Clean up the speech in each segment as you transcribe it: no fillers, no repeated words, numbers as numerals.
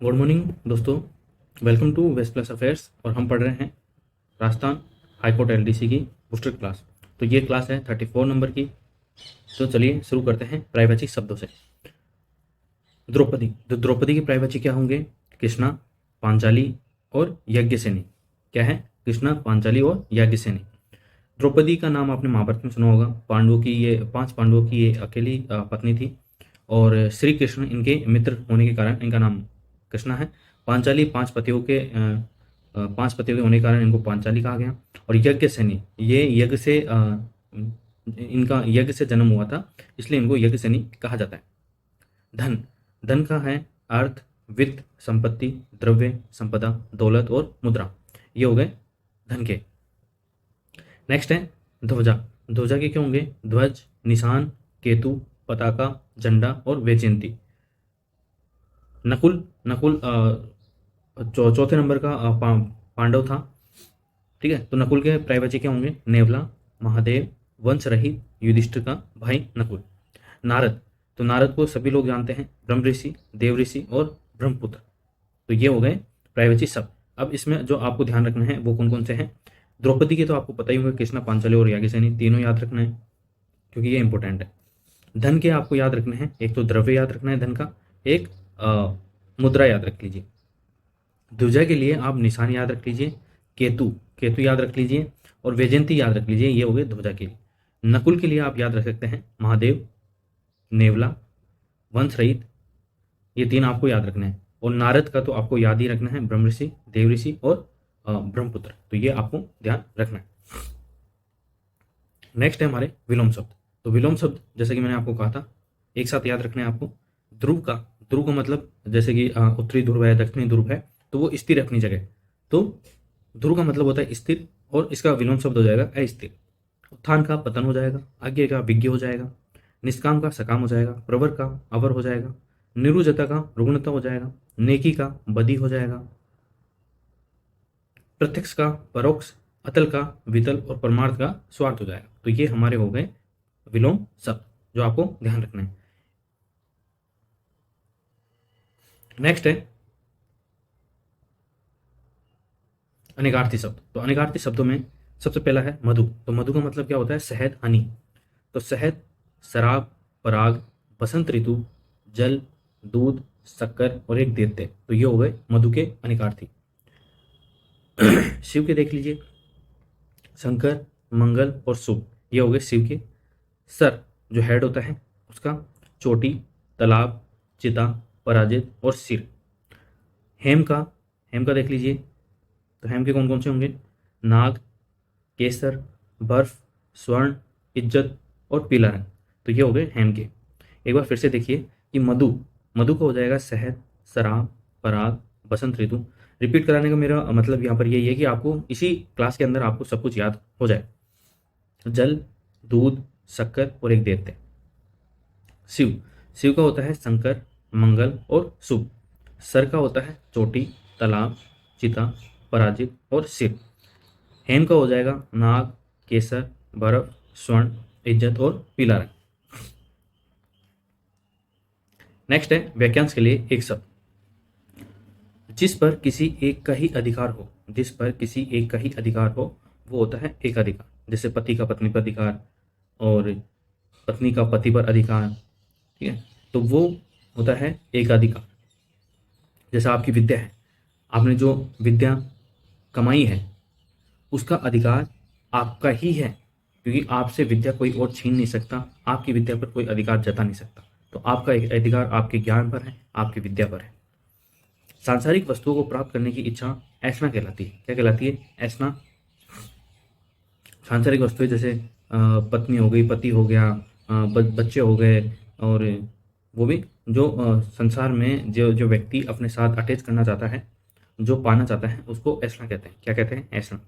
Good morning दोस्तों। Welcome to West Plus Affairs. और हम पढ़ रहे हैं राजस्थान हाईकोर्ट एलडीसी की बूस्टर क्लास। तो ये क्लास है 34 नंबर की। तो चलिए शुरू करते हैं प्रायवाची शब्दों से। द्रौपदी, तो द्रौपदी के प्रायवाची क्या होंगे? कृष्णा, पांचाली और यज्ञसेनी। क्या है? कृष्णा, पांचाली और यज्ञसेनी। द्रौपदी का नाम आपने महाभारत में सुना होगा। पांडवों की ये 5 पांडवों की ये अकेली पत्नी थी और श्री कृष्ण इनके मित्र होने के कारण इनका नाम कृष्णा है। पांचाली 5 पतियों के होने के कारण इनको पांचाली कहा गया। और यज्ञ सैनी, ये यज्ञ से इनका यज्ञ से जन्म हुआ था, इसलिए इनको यज्ञ सैनी कहा जाता है। धन, धन का है अर्थ, वित्त, संपत्ति, द्रव्य, संपदा, दौलत और मुद्रा। ये हो गए धन के। नेक्स्ट है ध्वजा। ध्वजा के क्या होंगे? ध्वज, निशान, केतु, पताका, झंडा और वैजयंती। नकुल, नकुल चौथे नंबर का पांडव था। ठीक है, तो नकुल के प्रायवाची क्या होंगे? नेवला, महादेव, वंश रहित, युधिष्ठिर का भाई नकुल। नारद, तो नारद को सभी लोग जानते हैं, ब्रह्म ऋषि, देव ऋषि और ब्रह्मपुत्र। तो ये हो गए प्रायवाची शब्द। अब इसमें जो आपको ध्यान रखना है वो कौन कौन से हैं? द्रौपदी के तो आपको पता ही होगा, कृष्णा, पांचाली और याज्ञसेनी, तीनों याद रखना है क्योंकि ये इंपॉर्टेंट है। धन के आपको याद रखने हैं, एक तो द्रव्य याद रखना है धन का, एक मुद्रा याद रख लीजिए। ध्वजा के लिए आप निशान याद रख लीजिए, केतु, केतु याद रख लीजिए और वैजयंती याद रख लीजिए। ये हो गए ध्वजा के लिए। नकुल के लिए आप याद रख सकते हैं महादेव, नेवला, वंश रहित, ये 3 आपको याद रखने हैं। और नारद का तो आपको याद ही रखना है, ब्रह्म ऋषि, देव ऋषि और ब्रह्मपुत्र। तो ये आपको ध्यान रखना है। नेक्स्ट है हमारे विलोम शब्द। तो विलोम शब्द जैसे कि मैंने आपको कहा था, एक साथ याद रखना है आपको। ध्रुव का, ध्रुव का मतलब जैसे कि उत्तरी ध्रुव है, दक्षिणी ध्रुव है, तो वो स्थिर अपनी जगह। तो ध्रुव का मतलब होता है स्थिर, और इसका विलोम शब्द हो जाएगा अस्थिर। उत्थान का पतन हो जाएगा, आज्ञा का विज्ञ हो जाएगा, निष्काम का सकाम हो जाएगा, प्रवर का अवर हो जाएगा, निरुजता का रुग्णता हो जाएगा, नेकी का बदी हो जाएगा, प्रत्यक्ष का परोक्ष, अतल का वितल और परमार्थ का स्वार्थ हो जाएगा। तो ये हमारे हो गए विलोम शब्द जो आपको ध्यान रखना है। नेक्स्ट है अनेकार्थी शब्द। तो अनेकार्थी शब्दों में सबसे पहला है मधु। तो मधु का मतलब क्या होता है? शहद, हनी। तो शहद, शराब, पराग, बसंत ऋतु, जल, दूध, शक्कर और एक दैत्य। तो ये हो गए मधु के अनेकार्थी। शिव के देख लीजिए, शंकर, मंगल और शुभ। ये हो गए शिव के। सर, जो हेड होता है उसका, चोटी, तालाब, चिता, पराजित और सिर। हेम का, हेम का देख लीजिए, तो हेम के कौन कौन से होंगे? नाग, केसर, बर्फ, स्वर्ण, इज्जत और पीला रंग। तो ये हो गए हेम के। एक बार फिर से देखिए कि मधु, मधु का हो जाएगा शहद, शराब, पराग, बसंत ऋतु। रिपीट कराने का मेरा मतलब यहाँ पर यही है कि आपको इसी क्लास के अंदर आपको सब कुछ याद हो जाए। जल, दूध, शक्कर और एक दैत्य। शिव, शिव का होता है शंकर, मंगल और शुभ। सर का होता है चोटी, तालाब, चिता, पराजित और सिर। हेम का हो जाएगा नाग, केसर, बर्फ, स्वर्ण, इज्जत और पीला रंग। नेक्स्ट है वाक्यांश के लिए एक शब्द। जिस पर किसी एक का ही अधिकार हो, जिस पर किसी एक का ही अधिकार हो वो होता है एक अधिकार। जैसे पति का पत्नी पर अधिकार और पत्नी का पति पर अधिकार। ठीक है, तो वो होता है एक अधिकार। जैसे आपकी विद्या है, आपने जो विद्या कमाई है उसका अधिकार आपका ही है, क्योंकि आपसे विद्या कोई और छीन नहीं सकता, आपकी विद्या पर कोई अधिकार जता नहीं सकता। तो आपका एक अधिकार आपके ज्ञान पर है, आपकी विद्या पर है। सांसारिक वस्तुओं को प्राप्त करने की इच्छा ऐसना कहलाती है। क्या कहलाती है? ऐसना। सांसारिक वस्तुएं जैसे पत्नी हो गई, पति हो गया, बच्चे हो गए, और वो भी जो संसार में जो जो व्यक्ति अपने साथ अटैच करना चाहता है, जो पाना चाहता है, उसको ऐसना कहते हैं। क्या कहते हैं? ऐसना।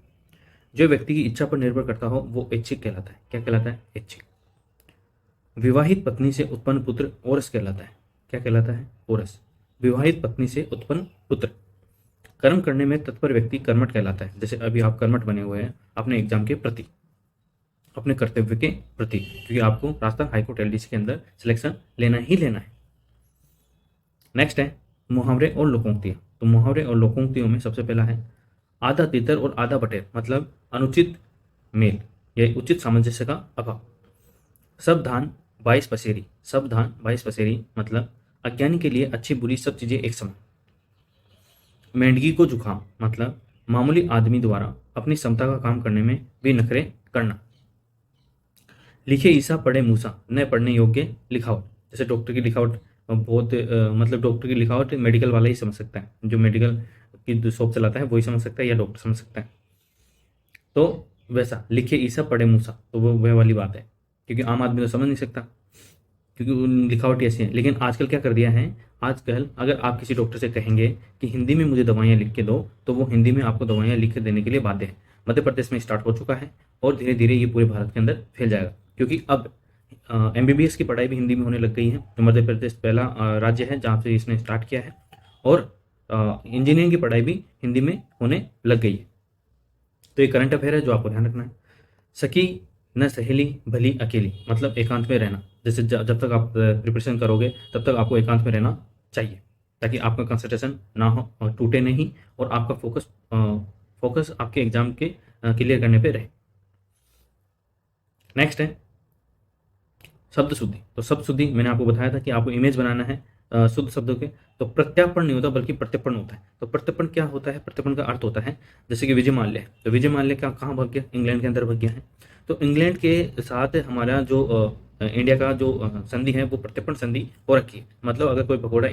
जो व्यक्ति की इच्छा पर निर्भर करता हो वो ऐच्छिक कहलाता है। क्या कहलाता है? ऐच्छिक। विवाहित पत्नी से उत्पन्न पुत्र औरस कहलाता है। क्या कहलाता है? औरस। विवाहित पत्नी से उत्पन्न पुत्र। कर्म करने में तत्पर व्यक्ति कर्मठ कहलाता है। जैसे अभी आप कर्मठ बने हुए हैं अपने एग्जाम के प्रति, अपने कर्तव्य के प्रति, क्योंकि आपको राजस्थान हाईकोर्ट एलडीसी के अंदर सिलेक्शन लेना ही लेना है। नेक्स्ट है मुहावरे और लोकोक्तियाँ। तो मुहावरे और लोकोक्तियों में सबसे पहला है आधा तितर और आधा बटेर, मतलब अनुचित मेल या उचित सामंजस्य का अभाव। सब धान 22 पसेरी, सब धान 22 पसेरी मतलब अज्ञानी के लिए अच्छी बुरी सब चीजें एक समान। मेंढकी को जुकाम मतलब मामूली आदमी द्वारा अपनी क्षमता का काम करने में भी नखरे करना। लिखे ईसा पढ़े मूसा, न पढ़ने योग्य लिखावट। जैसे डॉक्टर की लिखावट बहुत मतलब डॉक्टर की लिखावट मेडिकल वाला ही समझ सकता है, जो मेडिकल की शॉप चलाता है वही समझ सकता है या डॉक्टर समझ सकता है। तो वैसा लिखे ईसा पढ़े मूसा, तो वो वह वाली बात है, क्योंकि आम आदमी तो समझ नहीं सकता, क्योंकि उन लिखावट ऐसी है। लेकिन आजकल क्या कर दिया है, आजकल अगर आप किसी डॉक्टर से कहेंगे कि हिंदी में मुझे दवाइयाँ लिख के दो, तो वो हिंदी में आपको दवाइयाँ लिख के देने के लिए बाध्य है। मध्य प्रदेश में स्टार्ट हो चुका है और धीरे धीरे ये पूरे भारत के अंदर फैल जाएगा, क्योंकि अब MBBS की पढ़ाई भी हिंदी में होने लग गई है। तो मध्य प्रदेश पहला राज्य है जहाँ से इसने स्टार्ट किया है, और इंजीनियरिंग की पढ़ाई भी हिंदी में होने लग गई है। तो ये करंट अफेयर है जो आपको ध्यान रखना है। सखी न सहेली भली अकेली, मतलब एकांत में रहना। जैसे जब तक आप प्रिपरेशन करोगे तब तक आपको एकांत में रहना चाहिए, ताकि आपका कंसंट्रेशन ना हो और टूटे नहीं, और आपका फोकस आपके एग्जाम के क्लियर करने पे रहे। नेक्स्ट है शब्द शुद्धि। तो शब्द शुद्धि मैंने आपको बताया था कि आपको इमेज बनाना है शुद्ध शब्दों के। तो प्रत्यार्पण नहीं होता बल्कि प्रत्यर्पण होता है। तो प्रत्यर्पण क्या होता है, प्रत्यर्पण का अर्थ होता है जैसे कि विजय माल्या है। तो विजय माल्या क्या कहाँ भाग गया, इंग्लैंड के अंदर भाग गया है। तो इंग्लैंड के साथ हमारा जो इंडिया का जो संधि है वो प्रत्यर्पण संधि हो रखी है। मतलब अगर कोई भगोड़ा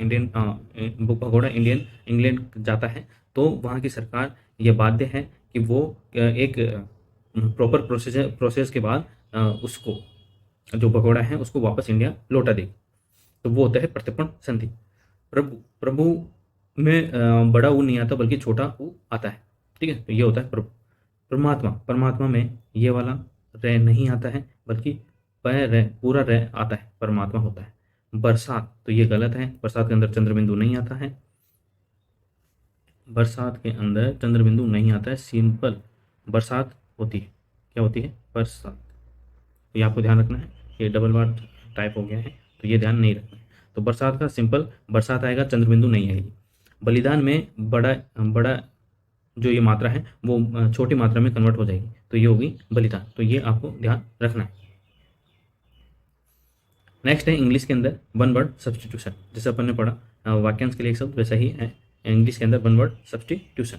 इंडियन इंग्लैंड जाता है तो वहाँ की सरकार ये बाध्य है कि वो एक प्रॉपर प्रोसेस के बाद उसको जो भगोड़ा है उसको वापस इंडिया लौटा देगी। तो वो होता है प्रत्यर्पण संधि। प्रभु प्रभु में बड़ा ऊ नहीं आता बल्कि छोटा ऊ आता है। ठीक है, तो ये होता है प्रभु। परमात्मा परमात्मा में ये वाला रे नहीं आता है बल्कि पूरा रे आता है, परमात्मा होता है। बरसात, तो ये गलत है, बरसात के अंदर चंद्र बिंदु नहीं आता है, बरसात के अंदर चंद्र बिंदु नहीं आता है। सिंपल बरसात होती है, क्या होती है, बरसात। तो ये आपको ध्यान रखना है, ये डबल बार टाइप हो गया है तो ये ध्यान नहीं रखना है। तो बरसात का सिंपल बरसात आएगा, चंद्रबिंदु नहीं आएगी। बलिदान में बड़ा बड़ा जो ये मात्रा है वो छोटी मात्रा में कन्वर्ट हो जाएगी, तो ये होगी बलिदान। तो ये आपको ध्यान रखना है। नेक्स्ट है इंग्लिश के अंदर वन वर्ड सब्सटीट्यूशन। जैसे अपन ने पढ़ा वाक्यांश के लिए एक शब्द, वैसा ही है इंग्लिश के अंदर वन वर्ड सब्सटीट्यूशन।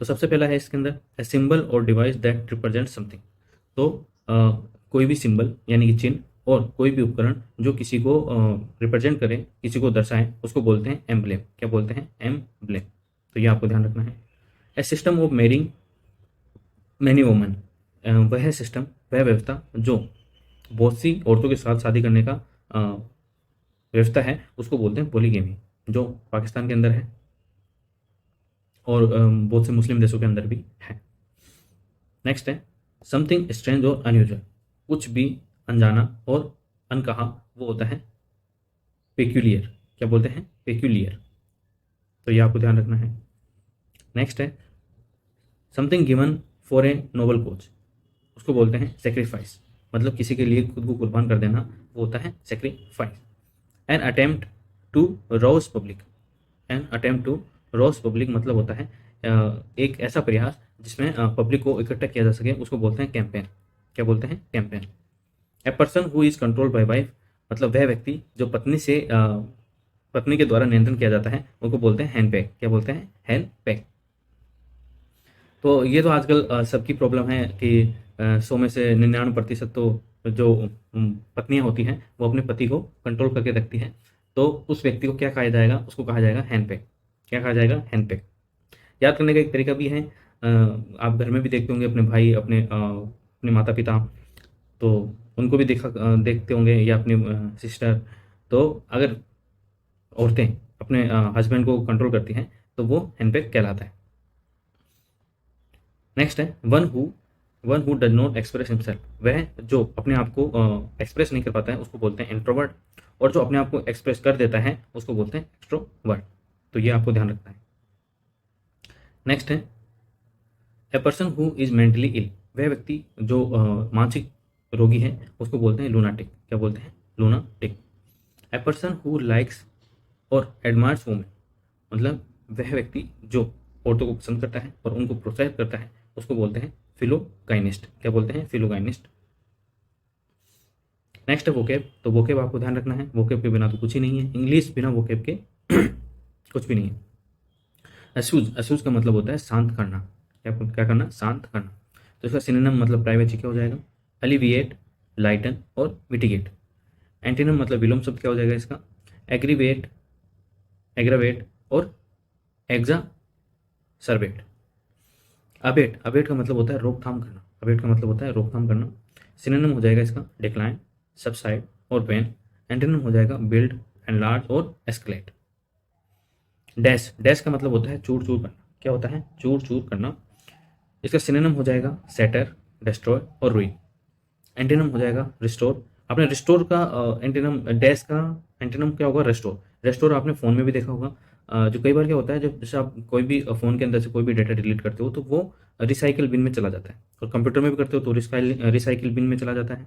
तो सबसे पहला है इसके अंदर ए सिंबल और डिवाइस दैट रिप्रेजेंट समथिंग। तो कोई भी सिंबल यानी कि चिन्ह और कोई भी उपकरण जो किसी को रिप्रेजेंट करे, किसी को दर्शाए, उसको बोलते हैं एम्ब्लेम। क्या बोलते हैं, एम्ब्लेम। तो ये आपको ध्यान रखना है। A system of marrying many women, वह सिस्टम, वह व्यवस्था जो बहुत सी औरतों के साथ शादी करने का व्यवस्था है उसको बोलते हैं पॉलीगेमी, जो पाकिस्तान के अंदर है और बहुत से मुस्लिम देशों के अंदर भी है। नेक्स्ट है समथिंग स्ट्रेंज और अनयूजुअल, कुछ भी अनजाना और अनकहा, वो होता है पेक्यूलियर। क्या बोलते हैं, पेक्यूलियर। तो ये आपको ध्यान रखना है। नेक्स्ट है something given for a noble cause, उसको बोलते हैं सेक्रीफाइस। मतलब किसी के लिए खुद को कुर्बान कर देना, वो होता है sacrifice. An attempt to rouse public, an attempt to rouse public मतलब होता है एक ऐसा प्रयास जिसमें पब्लिक को इकट्ठा किया जा सके, उसको बोलते हैं कैंपेन। क्या बोलते हैं, campaign. A person who is controlled by wife, मतलब वह व्यक्ति जो पत्नी के द्वारा नियंत्रण किया जाता है, उनको बोलते हैं हैंडपैक। क्या बोलते हैं, हैंडपैक। तो ये तो आजकल सबकी प्रॉब्लम है कि 100 में से 99% तो जो पत्नियां होती हैं वो अपने पति को कंट्रोल करके रखती हैं। तो उस व्यक्ति को क्या कहा जाएगा, उसको कहा जाएगा हैंडपैक। क्या कहा जाएगा, हैंडपैक। याद करने का एक तरीका भी है, आप घर में भी देखते होंगे अपने भाई, अपने माता पिता, तो उनको भी देखते होंगे, या अपनी सिस्टर। तो अगर औरतें अपने हस्बैंड को कंट्रोल करती हैं तो वो हैंडपैक कहलाता है। नेक्स्ट है one who does not express himself, वह जो अपने आप को एक्सप्रेस नहीं कर पाता है उसको बोलते हैं इंट्रोवर्ट, और जो अपने आप को एक्सप्रेस कर देता है उसको बोलते हैं एक्सट्रोवर्ट। तो ये आपको ध्यान रखना है। नेक्स्ट है a person who is mentally ill, वह व्यक्ति जो मानसिक रोगी है उसको बोलते हैं लूनाटिक। क्या बोलते हैं, lunatic. A person who likes और एडमायर्स वुमेन मतलब वह व्यक्ति जो औरतों को पसंद करता है और उनको प्रोत्साहित करता है उसको बोलते हैं फिलोगाइनिस्ट। क्या बोलते हैं? फिलोगाइनिस्ट। नेक्स्ट है वोकेब। तो वोकेब आपको ध्यान रखना है, वोकेब के बिना तो कुछ ही नहीं है, इंग्लिश बिना वोकेब के कुछ भी नहीं है। असूज, असूज का मतलब होता है शांत करना। क्या क्या करना? शांत करना। तो इसका सिनोनिम मतलब प्राइवेसी क्या हो जाएगा? अलिविएट, लाइटन और मिटिगेट। एंटीनम मतलब विलोम शब्द क्या हो जाएगा इसका? एग्रीवेट, एग्रावेट और एग्जासर्बेट। अबेट, अबेट का मतलब होता है रोकथाम करना। अबेट का मतलब होता है रोकथाम करना। सिनोनिम हो जाएगा इसका डिक्लाइन, सबसाइड और वेन। एंटीनम हो जाएगा बिल्ड, एनलार्ज और एस्केलेट। डैश, डैश का मतलब होता है चूर चूर करना। क्या होता है? चूर चूर करना। इसका सिनोनिम हो जाएगा सेटर, डिस्ट्रॉय और रुइन। एंटीनम हो जाएगा रिस्टोर। आपने रिस्टोर का एंटीनम, डैश का एंटीनम क्या होगा? रेस्टोर। रेस्टोर आपने फ़ोन में भी देखा होगा। जो कई बार क्या होता है, जब जैसे आप कोई भी फ़ोन के अंदर से कोई भी डाटा डिलीट करते हो तो वो रिसाइकिल बिन में चला जाता है, और कंप्यूटर में भी करते हो तो रिसाइकिल बिन में चला जाता है।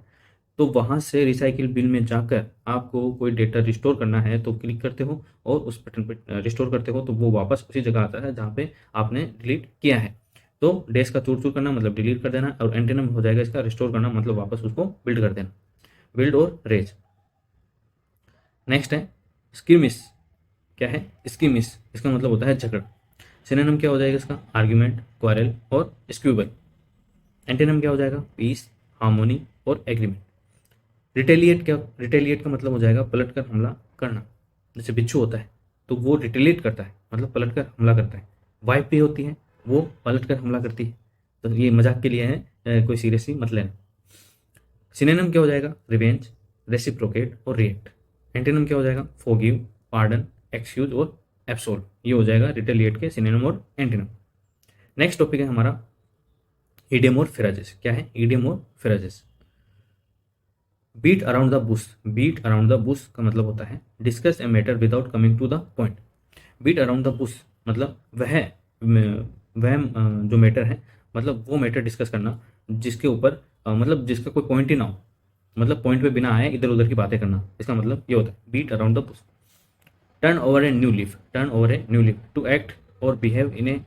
तो वहाँ से रिसाइकिल बिन में जाकर आपको कोई डेटा रिस्टोर करना है तो क्लिक करते हो और उस बटन पर रिस्टोर करते हो, तो वो वापस उसी जगह आता है जहाँ पे आपने डिलीट किया है। तो डैश का चूर चूर करना मतलब डिलीट कर देना, और एंटीनम हो जाएगा इसका रिस्टोर करना मतलब वापस उसको बिल्ड कर देना, बिल्ड और रेज। नेक्स्ट है स्कीमिस। क्या है? स्कीमिस, इसका मतलब होता है झगड़ा। सिनोनिम क्या हो जाएगा इसका? आर्ग्यूमेंट, क्वारल और स्क्यूबल। एंटीनम क्या हो जाएगा? पीस, हार्मोनी और एग्रीमेंट। रिटेलिएट, क्या? रिटेलिएट का मतलब हो जाएगा पलट कर हमला करना। जैसे बिच्छू होता है तो वो रिटेलिएट करता है, मतलब पलट कर हमला करता है। वाइफ भी होती है, वो पलट कर हमला करती है। तो ये मजाक के लिए है, कोई सीरियसली मत लेना। सिनोनिम क्या हो जाएगा? रिवेंज, रेसिप्रोकेट और रिएक्ट। एंटीनम क्या हो जाएगा? फॉरगिव, पार्डन, एक्सक्यूज और एब्सोल्व। ये हो जाएगा रिटेलिएट के सिनोनिम और एंटीनम। नेक्स्ट टॉपिक है हमारा इडियम और फ्रेजेस। क्या है? इडियम और phrases. Beat around the bush. Beat around the bush का मतलब होता है discuss a matter without coming to the point. Beat around the bush मतलब वह जो मैटर है, मतलब वो मैटर डिस्कस करना जिसके ऊपर मतलब जिसका कोई पॉइंट ही ना हो, मतलब पॉइंट पे बिना आए इधर उधर की बातें करना, इसका मतलब ये होता है beat around the bush. Turn over a new leaf. Turn over a new leaf, to act और बिहेव इन ए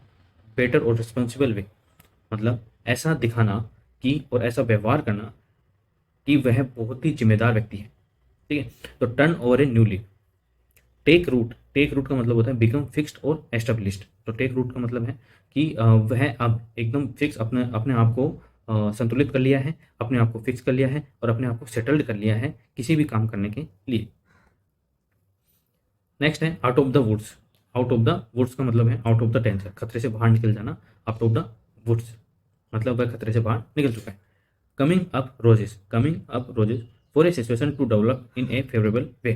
बेटर और रिस्पॉन्सिबल वे। मतलब ऐसा दिखाना कि और ऐसा व्यवहार करना कि वह बहुत ही जिम्मेदार व्यक्ति है। ठीक है, तो turn over a new leaf. Take root, take root का मतलब होता है बिकम फिक्स्ड और एस्टेब्लिश्ड। तो टेक रूट का मतलब है कि वह अब एकदम फिक्स अपने अपने आप को संतुलित कर लिया है, अपने आप को फिक्स कर लिया है और अपने आप को सेटल्ड कर लिया है किसी भी काम करने के लिए। नेक्स्ट है out of the woods. Out of the woods का मतलब है आउट ऑफ द डेंजर, खतरे से बाहर निकल जाना। आउट ऑफ द वुड्स मतलब वह खतरे से बाहर निकल चुका है। Coming up roses, coming up roses for a situation to develop in a favourable way.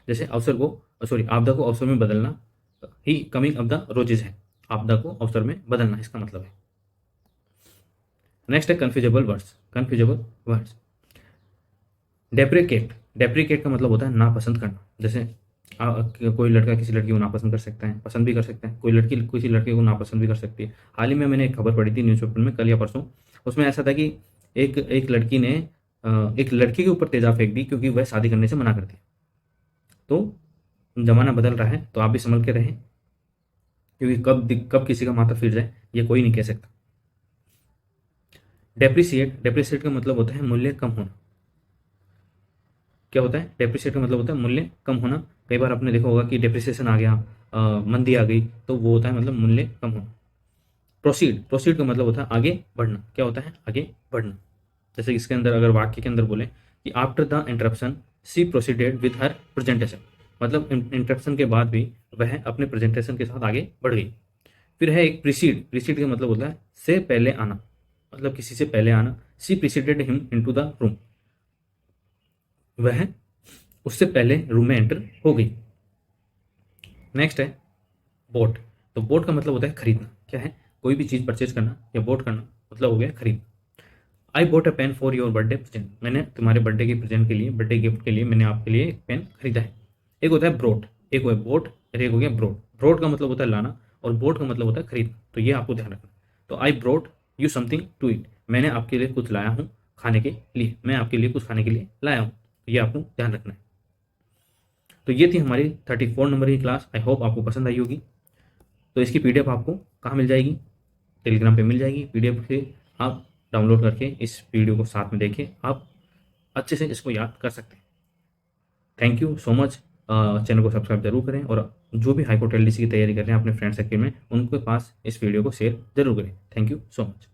जैसे अवसर को, सॉरी, आपदा को अवसर में बदलना ही कमिंग अप द रोजेस है। आपदा को अवसर में बदलना इसका मतलब है। नेक्स्ट है कन्फ्यूजेबल वर्ड्स। कन्फ्यूजेबल वर्ड्स। डेप्रिकेट, डेप्रिकेट का मतलब होता है नापसंद करना। जैसे कोई लड़का किसी लड़की को नापसंद कर सकता है, पसंद भी कर सकता है, कोई लड़की किसी लड़के को नापसंद भी कर सकती है। हाल ही में मैंने एक खबर पढ़ी थी न्यूज़पेपर में, कल या परसों। उसमें ऐसा था कि एक एक लड़की ने एक लड़के के ऊपर तेजाब फेंक दी क्योंकि वह शादी करने से मना कर दिया। तो जमाना बदल रहा है तो आप भी संभल के रहें, क्योंकि कब किसी का माथा फिर जाए ये कोई नहीं कह सकता। डेप्रिसिएट, डेप्रिसिएट का मतलब होता है मूल्य कम होना। क्या होता है? डेप्रिसिएट का मतलब होता है मूल्य कम होना। कई बार आपने देखा होगा कि डेप्रिसिएशन आ गया, मंदी आ गई, तो वो होता है मतलब मूल्य कम होना। प्रोसीड, प्रोसीड का मतलब होता है आगे बढ़ना। क्या होता है? आगे बढ़ना। जैसे इसके अंदर अगर वाक्य के अंदर बोले कि after the interruption she proceeded with her presentation, मतलब इंटरप्शन के बाद भी वह अपने प्रेजेंटेशन के साथ आगे बढ़ गई। फिर है एक प्रीसीड, प्रीसीड का मतलब होता है से पहले आना, मतलब किसी से पहले आना। She preceded him into the room, वह उससे पहले रूम में एंटर हो गई। नेक्स्ट है बोट। तो बोट का मतलब होता है खरीदना। क्या है? कोई भी चीज़ परचेज करना या बोट करना मतलब हो गया खरीद। I bought a pen for your birthday present, मैंने तुम्हारे बर्थडे के प्रेजेंट के लिए, बर्थडे गिफ्ट के लिए मैंने आपके लिए एक पेन खरीदा है। एक होता है ब्रोट, एक हो बोट और एक हो गया ब्रोड। ब्रोड का मतलब होता है लाना और बोट का मतलब होता है खरीद। तो ये आपको ध्यान रखना। तो I brought you something to eat, मैंने आपके लिए कुछ लाया हूँ खाने के लिए, मैं आपके लिए कुछ खाने के लिए लाया हूँ। तो ये आपको ध्यान रखना है। तो ये थी हमारी 34 नंबर की क्लास। आई होप आपको पसंद आई होगी। तो इसकी पीडीएफ आपको कहाँ मिल जाएगी? टेलीग्राम पे मिल जाएगी। पीडीएफ से आप डाउनलोड करके इस वीडियो को साथ में देखें, आप अच्छे से इसको याद कर सकते हैं। Thank you so much. Channel को सब्सक्राइब जरूर करें, और जो भी हाई कोर्ट एलडीसी की तैयारी कर रहे हैं अपने फ्रेंड सर्किल में, उनके पास इस वीडियो को शेयर जरूर करें। Thank you so much.